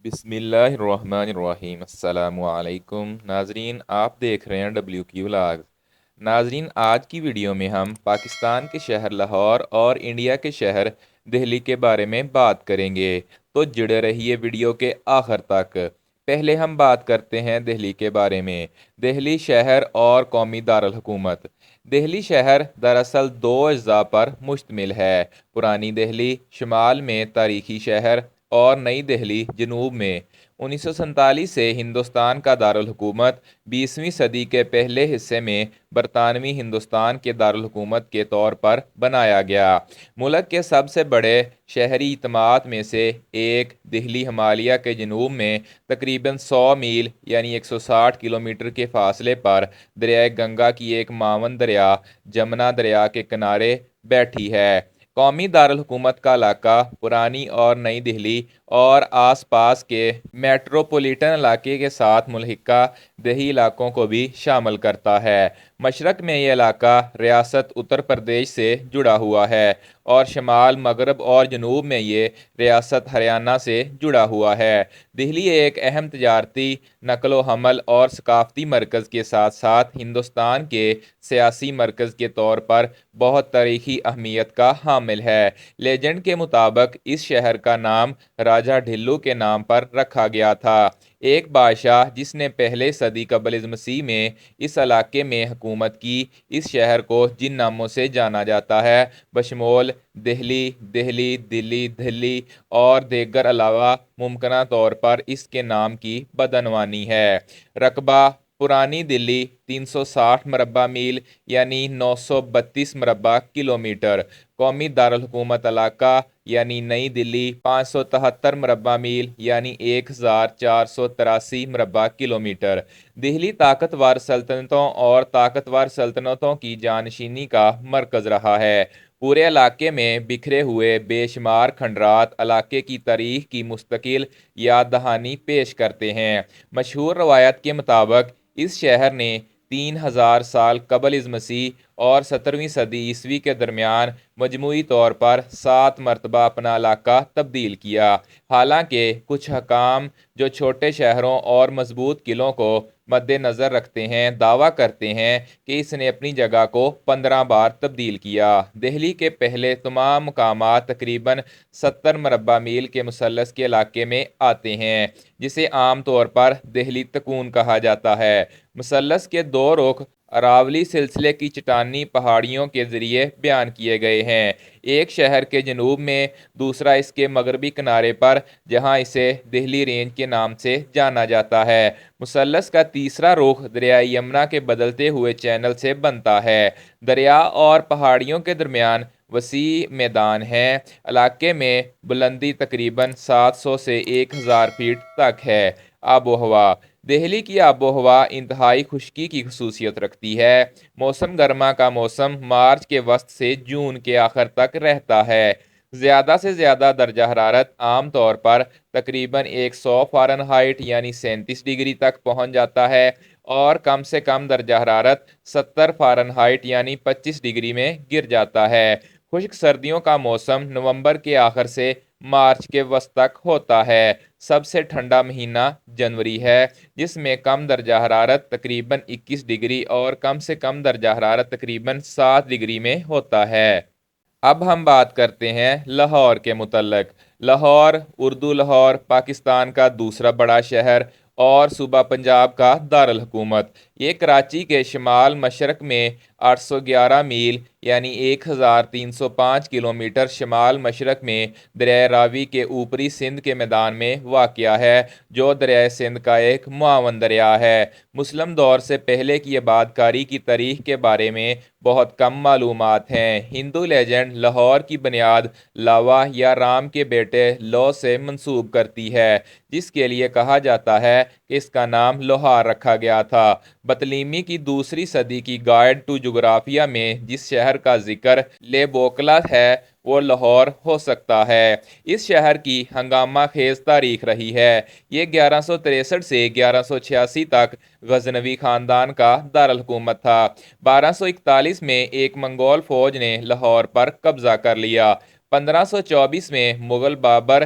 بسم اللہ الرحمن الرحیم۔ السلام علیکم ناظرین، آپ دیکھ رہے ہیں WQ ولاگز۔ ناظرین، آج کی ویڈیو میں ہم پاکستان کے شہر لاہور اور انڈیا کے شہر دہلی کے بارے میں بات کریں گے، تو جڑے رہیے ویڈیو کے آخر تک۔ پہلے ہم بات کرتے ہیں دہلی کے بارے میں۔ دہلی شہر اور قومی دارالحکومت۔ دہلی شہر دراصل دو اجزاء پر مشتمل ہے: پرانی دہلی شمال میں تاریخی شہر اور نئی دہلی جنوب میں۔ 1947 سے ہندوستان کا دارالحکومت 20ویں صدی کے پہلے حصے میں برطانوی ہندوستان کے دارالحکومت کے طور پر بنایا گیا۔ ملک کے سب سے بڑے شہری اجتماعات میں سے ایک دہلی ہمالیہ کے جنوب میں تقریباً 100 میل یعنی 160 کلومیٹر کے فاصلے پر دریائے گنگا کی ایک معاون دریا جمنا دریا کے کنارے بیٹھی ہے۔ قومی دارالحکومت کا علاقہ پرانی اور نئی دہلی اور آس پاس کے میٹروپولیٹن علاقے کے ساتھ ملحقہ دیہی علاقوں کو بھی شامل کرتا ہے۔ مشرق میں یہ علاقہ ریاست اتر پردیش سے جڑا ہوا ہے اور شمال، مغرب اور جنوب میں یہ ریاست ہریانہ سے جڑا ہوا ہے۔ دہلی ایک اہم تجارتی، نقل و حمل اور ثقافتی مرکز کے ساتھ ساتھ ہندوستان کے سیاسی مرکز کے طور پر بہت تاریخی اہمیت کا حامل ہے۔ لیجنڈ کے مطابق اس شہر کا نام راجہ ڈھلو کے نام پر رکھا گیا تھا، ایک بادشاہ جس نے پہلے صدی قبل مسیح میں اس علاقے میں حکومت کی۔ اس شہر کو جن ناموں سے جانا جاتا ہے بشمول دہلی، دہلی، دلی، دہلی اور دیگر علاوہ ممکنہ طور پر اس کے نام کی بدعنوانی ہے۔ رقبہ: پرانی دلی 360 مربع میل یعنی 932 مربع کلومیٹر۔ قومی دارالحکومت علاقہ یعنی نئی دلی 573 مربع میل یعنی 1483 مربع کلومیٹر۔ دہلی طاقتور سلطنتوں اور طاقتور سلطنتوں کی جانشینی کا مرکز رہا ہے۔ پورے علاقے میں بکھرے ہوئے بے شمار کھنڈرات علاقے کی تاریخ کی مستقل یاد دہانی پیش کرتے ہیں۔ مشہور روایت کے مطابق اس شہر نے 3000 سال قبل مسیح اور 17ویں صدی عیسوی کے درمیان مجموعی طور پر 7 مرتبہ اپنا علاقہ تبدیل کیا۔ حالانکہ کچھ حکام جو چھوٹے شہروں اور مضبوط قلعوں کو مد نظر رکھتے ہیں دعویٰ کرتے ہیں کہ اس نے اپنی جگہ کو 15 بار تبدیل کیا۔ دہلی کے پہلے تمام مقامات تقریباً 70 مربع میل کے مثلث کے علاقے میں آتے ہیں، جسے عام طور پر دہلی تکون کہا جاتا ہے۔ مثلث کے دو رخ اراولی سلسلے کی چٹانی پہاڑیوں کے ذریعے بیان کیے گئے ہیں، ایک شہر کے جنوب میں، دوسرا اس کے مغربی کنارے پر جہاں اسے دہلی رینج کے نام سے جانا جاتا ہے۔ مثلث کا تیسرا رخ دریائے یمنا کے بدلتے ہوئے چینل سے بنتا ہے۔ دریا اور پہاڑیوں کے درمیان وسیع میدان ہے۔ علاقے میں بلندی تقریباً 700 سے 1000 فیٹ تک ہے۔ آب و ہوا: دہلی کی آب و ہوا انتہائی خشکی کی خصوصیت رکھتی ہے۔ موسم گرما کا موسم مارچ کے وسط سے جون کے آخر تک رہتا ہے۔ زیادہ سے زیادہ درجہ حرارت عام طور پر تقریباً 100 فارنہائٹ یعنی 37 ڈگری تک پہنچ جاتا ہے اور کم سے کم درجہ حرارت 70 فارنہائٹ یعنی 25 ڈگری میں گر جاتا ہے۔ خشک سردیوں کا موسم نومبر کے آخر سے مارچ کے وسط تک ہوتا ہے۔ سب سے ٹھنڈا مہینہ جنوری ہے، جس میں کم درجہ حرارت تقریباً 21 ڈگری اور کم سے کم درجہ حرارت تقریباً 7 ڈگری میں ہوتا ہے۔ اب ہم بات کرتے ہیں لاہور کے متعلق۔ لاہور، اردو لاہور، پاکستان کا دوسرا بڑا شہر اور صوبہ پنجاب کا دارالحکومت۔ یہ کراچی کے شمال مشرق میں 811 میل یعنی 1305 کلومیٹر شمال مشرق میں دریائے راوی کے اوپری سندھ کے میدان میں واقع ہے، جو دریائے سندھ کا ایک معاون دریا ہے۔ مسلم دور سے پہلے کی آبادکاری کی تاریخ کے بارے میں بہت کم معلومات ہیں۔ ہندو لیجنڈ لاہور کی بنیاد لاوا یا رام کے بیٹے لو سے منسوب کرتی ہے، جس کے لیے کہا جاتا ہے کہ اس کا نام لوہار رکھا گیا تھا۔ بطلیمی کی دوسری صدی کی گائیڈ ٹو جغرافیہ میں جس شہر کا ذکر لے بوکلا ہے وہ لاہور ہو سکتا ہے۔ اس شہر کی ہنگامہ خیز تاریخ رہی ہے۔ یہ 1163 سے 1186 تک غزنوی خاندان کا دارالحکومت تھا۔ 1241 میں ایک منگول فوج نے لاہور پر قبضہ کر لیا۔ 1524 میں مغل بابر